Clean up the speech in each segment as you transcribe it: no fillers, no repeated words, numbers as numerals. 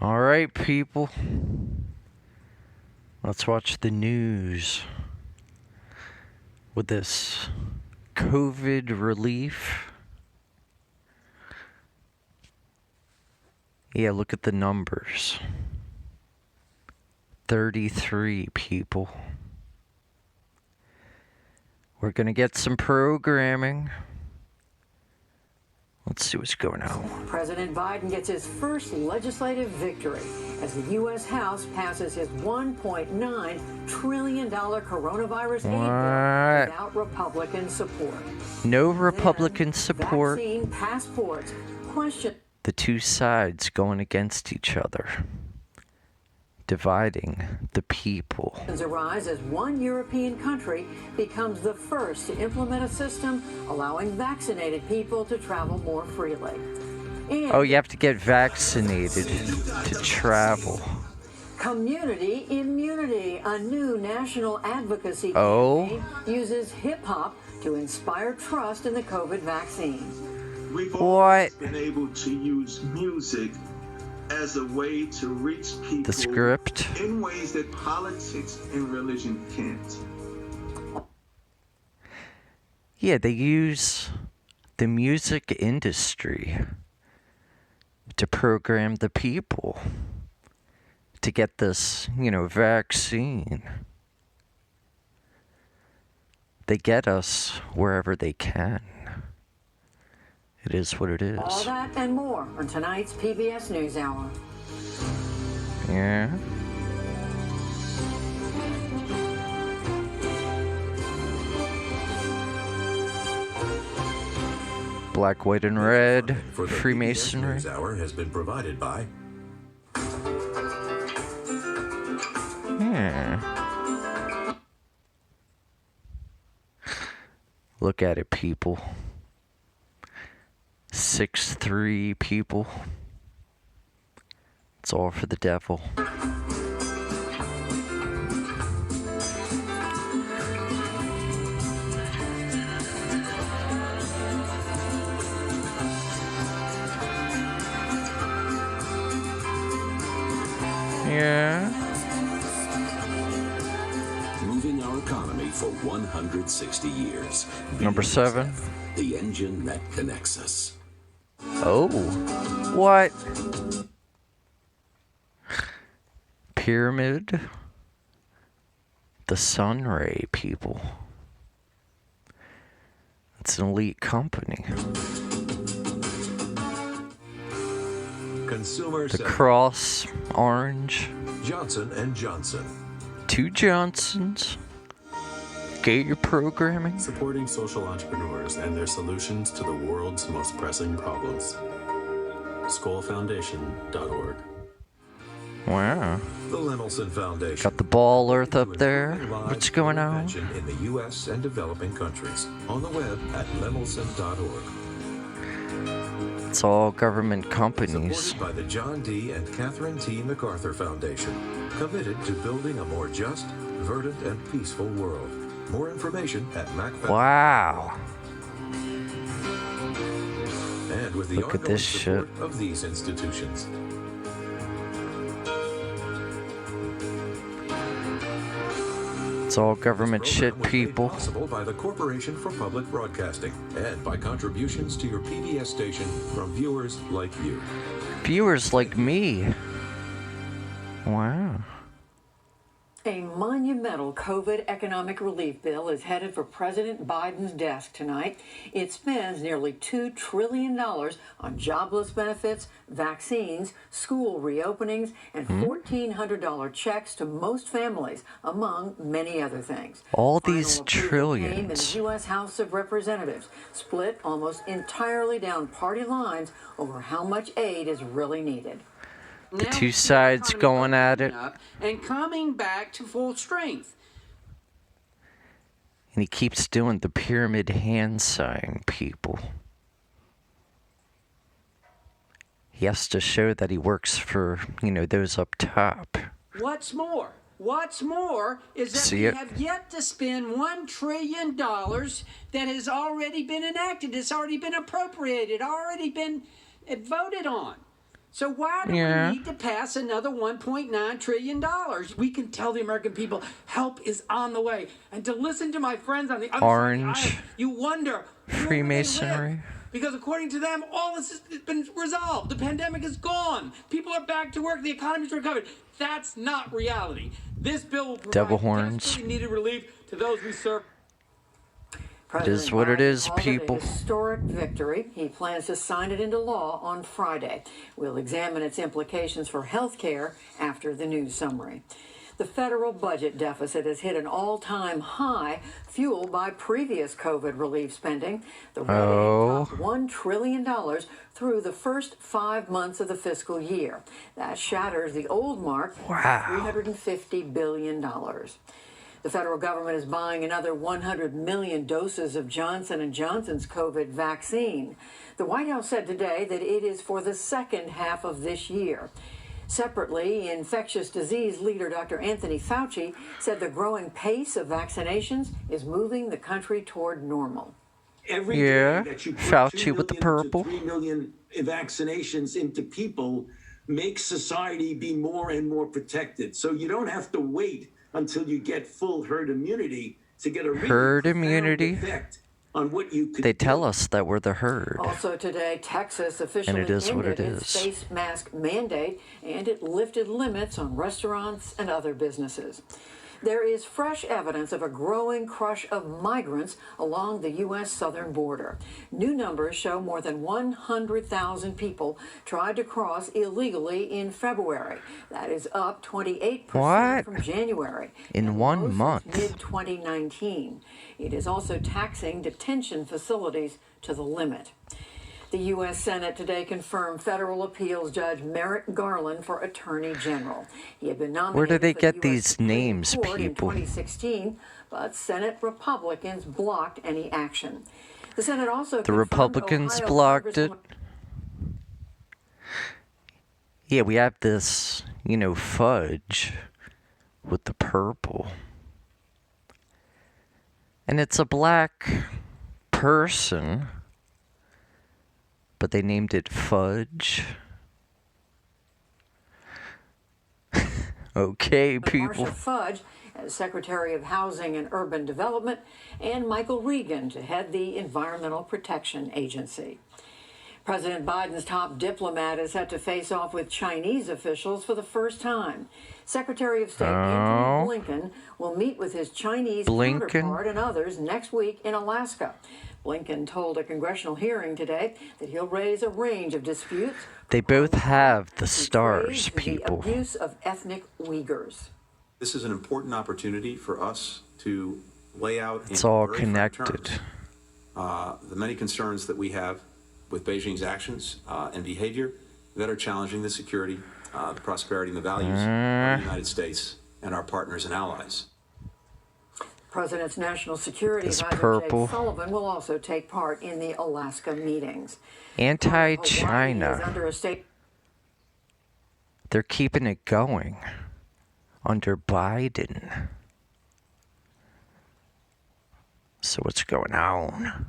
All right, people. Let's watch the news with this COVID relief. Yeah, look at the numbers. 33 people. We're gonna get some programming. Let's see what's going on. President Biden gets his first legislative victory as the U.S. House passes his $1.9 trillion coronavirus aid bill without Republican support. No Republican support. Vaccine passports. Question. The two sides going against each other, dividing the people. Arise as one European country becomes the first to implement a system allowing vaccinated people to travel more freely. And oh, you have to get vaccinated to travel. Community immunity, a new national advocacy campaign, uses hip-hop to inspire trust in the COVID vaccine. We've always been able to use music as a way to reach people the script in ways that politics and religion can't. Yeah, they use the music industry to program the people to get this, vaccine. They get us wherever they can. It is what it is. All that and more on tonight's PBS NewsHour. Yeah. Black, white, and red. Freemasonry. PBS NewsHour has been provided by. Yeah. Look at it, people. 6'3" people. It's all for the devil. Yeah. Moving our economy for 160 years. Number 7. The engine that connects us. Oh, what? Pyramid? The Sunray people. It's an elite company. Consumer the Cross Orange. Johnson & Johnson. 2 Johnsons. Get your programming. Supporting social entrepreneurs and their solutions to the world's most pressing problems. SkullFoundation.org. Wow. The Lemelson Foundation. Got the ball earth up there. What's going on? In the U.S. and developing countries. On the web at lemelson.org. It's all government companies. Supported by the John D. and Catherine T. MacArthur Foundation. Committed to building a more just, verdant, and peaceful world. More information at MacFoundation. Wow. And with the look at this shit of these institutions. It's all government shit, people. Possible by the Corporation for Public Broadcasting and by contributions to your PBS station from viewers like you. Viewers like me. Wow. A monumental COVID economic relief bill is headed for President Biden's desk tonight. It spends nearly $2 trillion on jobless benefits, vaccines, school reopenings, and $1,400 checks to most families, among many other things. All these Final trillions. Came in the U.S. House of Representatives, split almost entirely down party lines over how much aid is really needed. The two sides going at it. And coming back to full strength. And he keeps doing the pyramid hand sign, people. He has to show that he works for, those up top. What's more is that we have yet to spend $1 trillion that has already been enacted. It's already been appropriated, already been voted on. So why do we need to pass another $1.9 trillion? We can tell the American people help is on the way. And to listen to my friends on the other side of the aisle, you wonder, Freemasonry. Because according to them, all this has been resolved. The pandemic is gone. People are back to work. The economy's recovered. That's not reality. This bill will provide Devil horns. desperately needed relief to those we serve. It is what it is, people. A historic victory. He plans to sign it into law on Friday. We'll examine its implications for health care after the news summary. The federal budget deficit has hit an all-time high, fueled by previous COVID relief spending. The rate topped $1 trillion through the first 5 months of the fiscal year. That shatters the old mark of $350 billion. The federal government is buying another 100 million doses of Johnson & Johnson's COVID vaccine. The White House said today that it is for the second half of this year. Separately, infectious disease leader Dr. Anthony Fauci said the growing pace of vaccinations is moving the country toward normal. Every day that you put Fauci with the purple. 3 million vaccinations into people makes society be more and more protected. So you don't have to wait until you get full herd immunity to get a herd immunity effect on what you could They tell us that we're the herd. Also today, Texas officially and it is what ended it its is. face mask mandate, and it lifted limits on restaurants and other businesses. There is fresh evidence of a growing crush of migrants along the U.S. southern border. New numbers show more than 100,000 people tried to cross illegally in February. That is up 28% from January. In 1 month. Mid-2019. It is also taxing detention facilities to the limit. The U.S. Senate today confirmed federal appeals judge Merrick Garland for Attorney General. He had been nominated Where do they for get the US these Supreme names, Court in people? 2016, but Senate Republicans blocked any action. The Senate also The Republicans blocked it. Yeah, we have this, fudge with the purple. And it's a black person, but they named it fudge. Okay, people. Marcia Fudge as Secretary of Housing and Urban Development, and Michael Regan to head the Environmental Protection Agency. President Biden's top diplomat is set to face off with Chinese officials for the first time. Secretary of State Anthony Blinken will meet with his Chinese counterpart and others next week in Alaska. Blinken told a congressional hearing today that he'll raise a range of disputes. They both have the stars, the people. abuse of ethnic Uyghurs. This is an important opportunity for us to lay out It's in all very frank connected. terms, the many concerns that we have with Beijing's actions and behavior that are challenging the security, the prosperity, and the values of the United States and our partners and allies. President's National Security Advisor purple. Jake Sullivan will also take part in the Alaska meetings. Anti-China. Hawaii is under a state. They're keeping it going under Biden. So what's going on?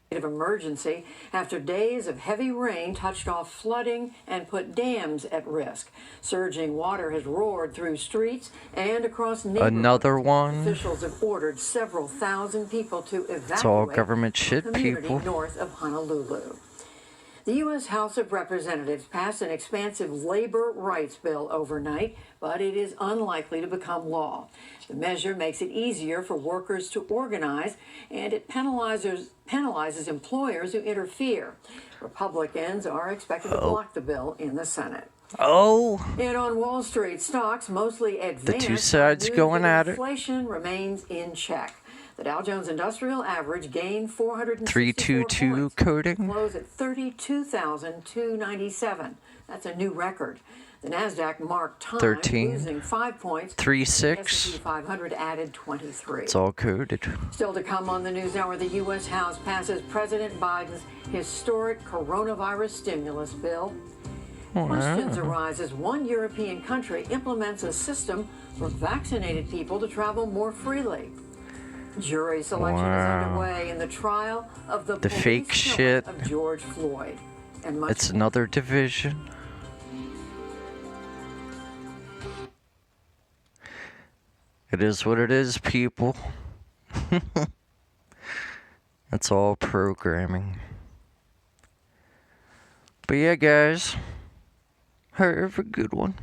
Of emergency after days of heavy rain touched off flooding and put dams at risk. Surging water has roared through streets and across neighborhoods. Another one. Officials have ordered several thousand people to evacuate. It's all government shit, the community people. north of Honolulu. The U.S. House of Representatives passed an expansive labor rights bill overnight, but it is unlikely to become law. The measure makes it easier for workers to organize, and it penalizes employers who interfere. Republicans are expected to block the bill in the Senate. And on Wall Street, stocks mostly advanced. The two sides going at it. Inflation remains in check. The Dow Jones Industrial Average gained 464 322 points. coding. Closed at 32,297. That's a new record. The Nasdaq marked time 13. losing 5 points. 36. The S&P 500 added 23. It's all coded. Still to come on the News Hour, the U.S. House passes President Biden's historic coronavirus stimulus bill. Questions arise as one European country implements a system for vaccinated people to travel more freely. Jury selection is underway in the trial of the fake police shit. killing of George Floyd. And much It's another division. It is what it is, people. That's all programming. But yeah, guys, have a good one.